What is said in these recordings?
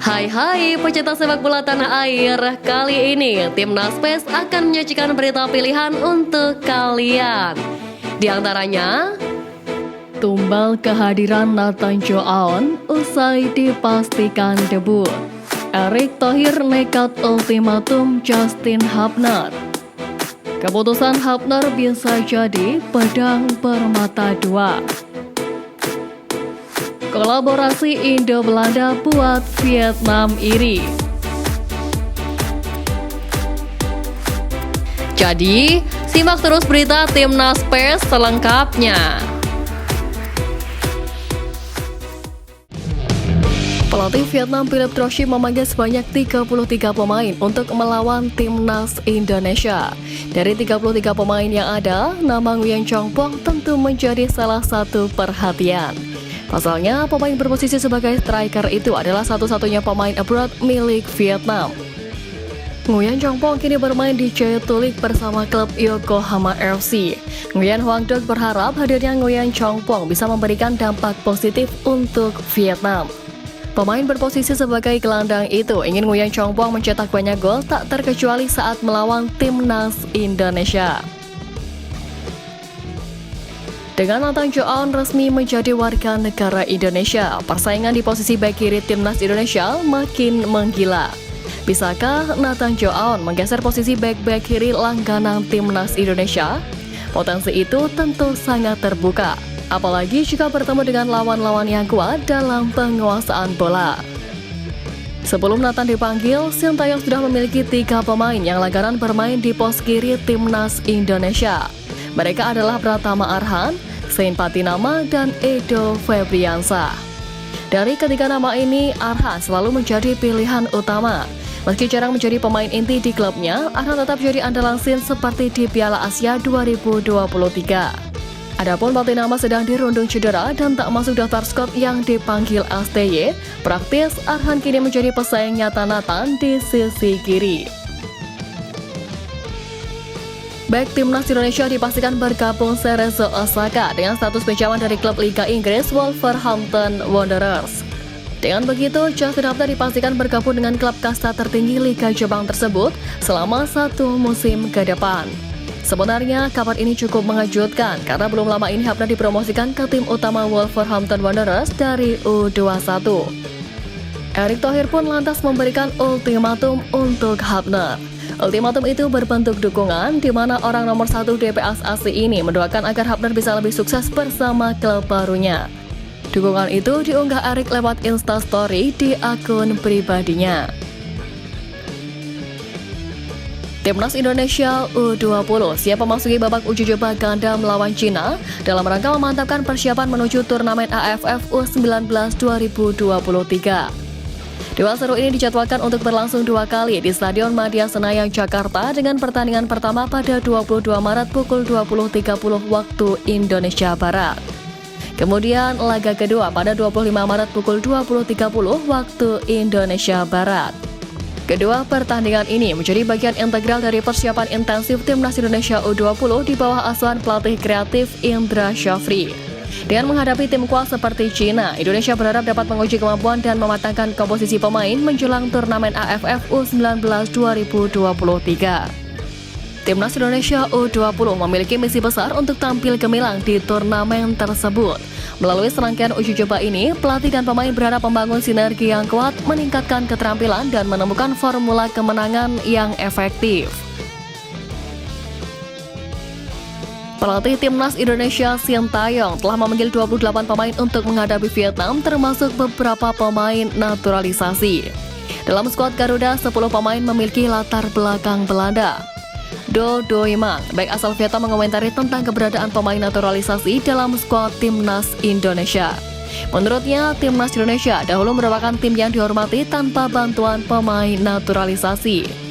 Hai pecinta sepak bola tanah air. Kali ini Timnas PES akan menyajikan berita pilihan untuk kalian. Di antaranya, tumbal kehadiran Nathan Joaon usai dipastikan debut. Erick Thohir nekat ultimatum Justin Hubner. Keputusan Hubner bisa jadi pedang bermata dua. Kolaborasi Indo-Belanda buat Vietnam iri. Jadi, simak terus berita Timnas PES selengkapnya. Pelatih Vietnam Philip Trocheap memanggil sebanyak 33 pemain untuk melawan Timnas Indonesia. Dari 33 pemain yang ada, nama Nguyen Chong Pong tentu menjadi salah satu perhatian. Pasalnya, pemain berposisi sebagai striker itu adalah satu-satunya pemain abroad milik Vietnam. Nguyen Chong Pong kini bermain di Jeju League bersama klub Yokohama FC. Nguyen Hoang Duc berharap hadirnya Nguyen Chong Pong bisa memberikan dampak positif untuk Vietnam. Pemain berposisi sebagai gelandang itu ingin Nguyen Chong Pong mencetak banyak gol tak terkecuali saat melawan Timnas Indonesia. Dengan Nathan Joaon resmi menjadi warga negara Indonesia, persaingan di posisi bek kiri Timnas Indonesia makin menggila. Bisakah Nathan Joaon menggeser posisi bek kiri langganan Timnas Indonesia? Potensi itu tentu sangat terbuka, apalagi jika bertemu dengan lawan-lawan yang kuat dalam penguasaan bola. Sebelum Nathan dipanggil, Sintayong sudah memiliki 3 pemain yang langganan bermain di pos kiri Timnas Indonesia. Mereka adalah Pratama Arhan, Zain Patinama, dan Edo Febriansyah. Dari ketiga nama ini, Arhan selalu menjadi pilihan utama. Meski jarang menjadi pemain inti di klubnya, Arhan tetap jadi andalan Sin seperti di Piala Asia 2023. Adapun Patinama sedang dirundung cedera dan tak masuk daftar skot yang dipanggil STY. Praktis, Arhan kini menjadi pesaing nyata Nathan di sisi kiri. Bek Timnas Indonesia dipastikan bergabung Cerezo Osaka dengan status pinjaman dari klub Liga Inggris Wolverhampton Wanderers. Dengan begitu, Justin Hubner dipastikan bergabung dengan klub kasta tertinggi Liga Jepang tersebut selama 1 musim ke depan. Sebenarnya, kabar ini cukup mengejutkan karena belum lama ini Hubner dipromosikan ke tim utama Wolverhampton Wanderers dari U21. Erick Thohir pun lantas memberikan ultimatum untuk Hubner. Ultimatum itu berbentuk dukungan, di mana orang nomor 1 DPSAC ini mendoakan agar Hubner bisa lebih sukses bersama klub barunya. Dukungan itu diunggah Erick lewat Instastory di akun pribadinya. Timnas Indonesia U20 siap memasuki babak uji coba ganda melawan Cina dalam rangka memantapkan persiapan menuju turnamen AFF U19 2023. Duel seru ini dijadwalkan untuk berlangsung 2 kali di Stadion Madia Senayan, Jakarta dengan pertandingan pertama pada 22 Maret pukul 20.30 waktu Indonesia Barat. Kemudian laga kedua pada 25 Maret pukul 20.30 waktu Indonesia Barat. Kedua pertandingan ini menjadi bagian integral dari persiapan intensif Timnas Indonesia U20 di bawah asuhan pelatih kreatif Indra Syafri. Dengan menghadapi tim kuat seperti Cina, Indonesia berharap dapat menguji kemampuan dan mematangkan komposisi pemain menjelang turnamen AFF U19 2023. Timnas Indonesia U20 memiliki misi besar untuk tampil gemilang di turnamen tersebut. Melalui serangkaian uji coba ini, pelatih dan pemain berharap membangun sinergi yang kuat, meningkatkan keterampilan, dan menemukan formula kemenangan yang efektif. Pelatih Timnas Indonesia Sintayong telah memanggil 28 pemain untuk menghadapi Vietnam, termasuk beberapa pemain naturalisasi. Dalam skuad Garuda, 10 pemain memiliki latar belakang Belanda. Do Doimang, baik asal Vietnam, mengomentari tentang keberadaan pemain naturalisasi dalam skuad Timnas Indonesia. Menurutnya, Timnas Indonesia dahulu merupakan tim yang dihormati tanpa bantuan pemain naturalisasi.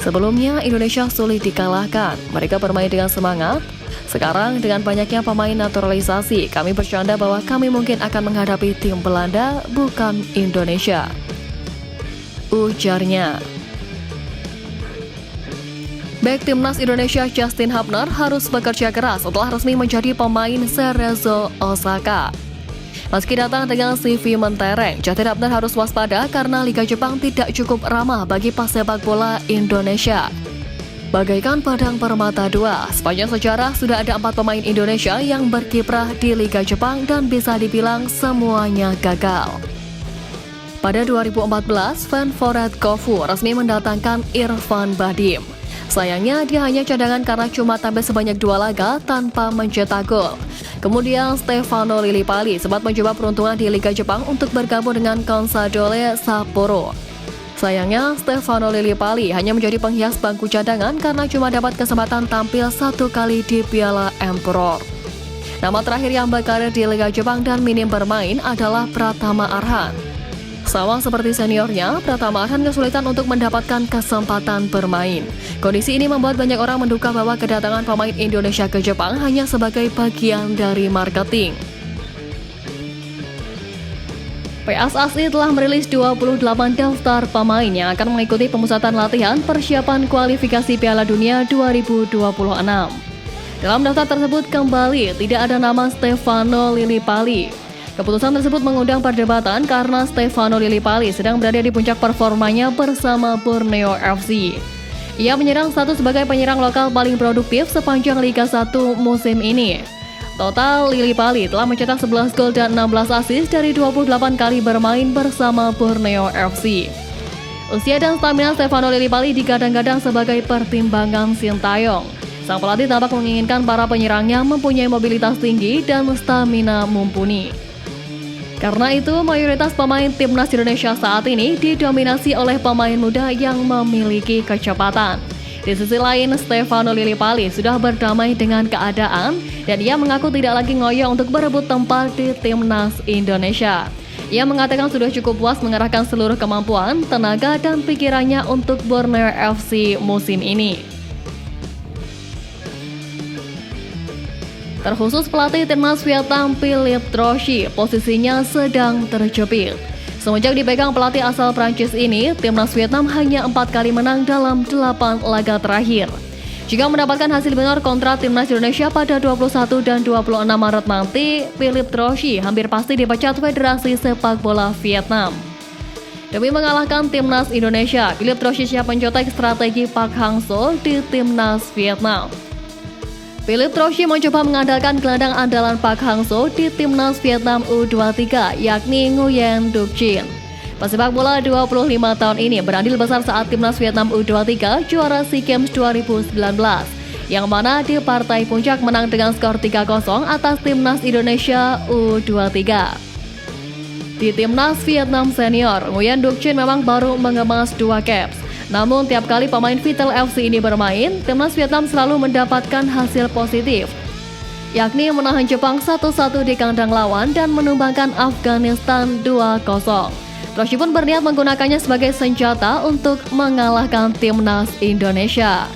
Sebelumnya, Indonesia sulit dikalahkan. Mereka bermain dengan semangat. Sekarang, dengan banyaknya pemain naturalisasi, kami bercanda bahwa kami mungkin akan menghadapi tim Belanda, bukan Indonesia, ujarnya. Bek Timnas Indonesia Justin Hubner harus bekerja keras setelah resmi menjadi pemain Cerezo Osaka. Meski datang dengan CV mentereng, Jati Raptor harus waspada karena Liga Jepang tidak cukup ramah bagi pesepak bola Indonesia. Bagaikan padang permata dua, sepanjang sejarah sudah ada 4 pemain Indonesia yang berkiprah di Liga Jepang dan bisa dibilang semuanya gagal. Pada 2014, Fanforet Kofu resmi mendatangkan Irfan Bahdim. Sayangnya dia hanya cadangan karena cuma tampil sebanyak 2 laga tanpa mencetak gol. Kemudian Stefano Lillipali sempat mencoba peruntungan di Liga Jepang untuk bergabung dengan Consadole Sapporo. Sayangnya, Stefano Lillipali hanya menjadi penghias bangku cadangan karena cuma dapat kesempatan tampil 1 kali di Piala Emperor. Nama terakhir yang berkarir di Liga Jepang dan minim bermain adalah Pratama Arhan. Sama seperti seniornya, Pratama Arhan kesulitan untuk mendapatkan kesempatan bermain. Kondisi ini membuat banyak orang menduga bahwa kedatangan pemain Indonesia ke Jepang hanya sebagai bagian dari marketing. PSSI telah merilis 28 daftar pemain yang akan mengikuti pemusatan latihan persiapan kualifikasi Piala Dunia 2026. Dalam daftar tersebut kembali tidak ada nama Stefano Lillipali. Keputusan tersebut mengundang perdebatan karena Stefano Lillipali sedang berada di puncak performanya bersama Borneo FC. Ia menyerang status sebagai penyerang lokal paling produktif sepanjang Liga 1 musim ini. Total, Lillipali telah mencetak 11 gol dan 16 assist dari 28 kali bermain bersama Borneo FC. Usia dan stamina Stefano Lillipali digadang-gadang sebagai pertimbangan Sintayong. Sang pelatih tampak menginginkan para penyerangnya mempunyai mobilitas tinggi dan stamina mumpuni. Karena itu, mayoritas pemain timnas Indonesia saat ini didominasi oleh pemain muda yang memiliki kecepatan. Di sisi lain, Stefano Lillipali sudah berdamai dengan keadaan dan ia mengaku tidak lagi ngoyo untuk berebut tempat di timnas Indonesia. Ia mengatakan sudah cukup puas mengerahkan seluruh kemampuan, tenaga, dan pikirannya untuk Borneo FC musim ini. Terkhusus pelatih timnas Vietnam Philippe Trouchi, posisinya sedang terjepit. Semenjak dipegang pelatih asal Prancis ini, timnas Vietnam hanya 4 kali menang dalam 8 laga terakhir. Jika mendapatkan hasil minor kontra timnas Indonesia pada 21 dan 26 Maret nanti, Philippe Trouchi hampir pasti dipecat Federasi Sepak Bola Vietnam. Demi mengalahkan timnas Indonesia, Philippe Trouchi siap mencontek strategi Park Hang-seo di timnas Vietnam. Philippe Trouchi mencoba mengandalkan gelandang andalan Park Hang-seo di timnas Vietnam U23, yakni Nguyen Duc Jin. Pesepak bola 25 tahun ini berandil besar saat timnas Vietnam U23 juara SEA Games 2019, yang mana di partai puncak menang dengan skor 3-0 atas timnas Indonesia U23. Di timnas Vietnam senior, Nguyen Duc Jin memang baru mengemas 2 caps. Namun tiap kali pemain Vital FC ini bermain, timnas Vietnam selalu mendapatkan hasil positif, yakni menahan Jepang 1-1 di kandang lawan dan menumbangkan Afghanistan 2-0. Trouchi pun berniat menggunakannya sebagai senjata untuk mengalahkan timnas Indonesia.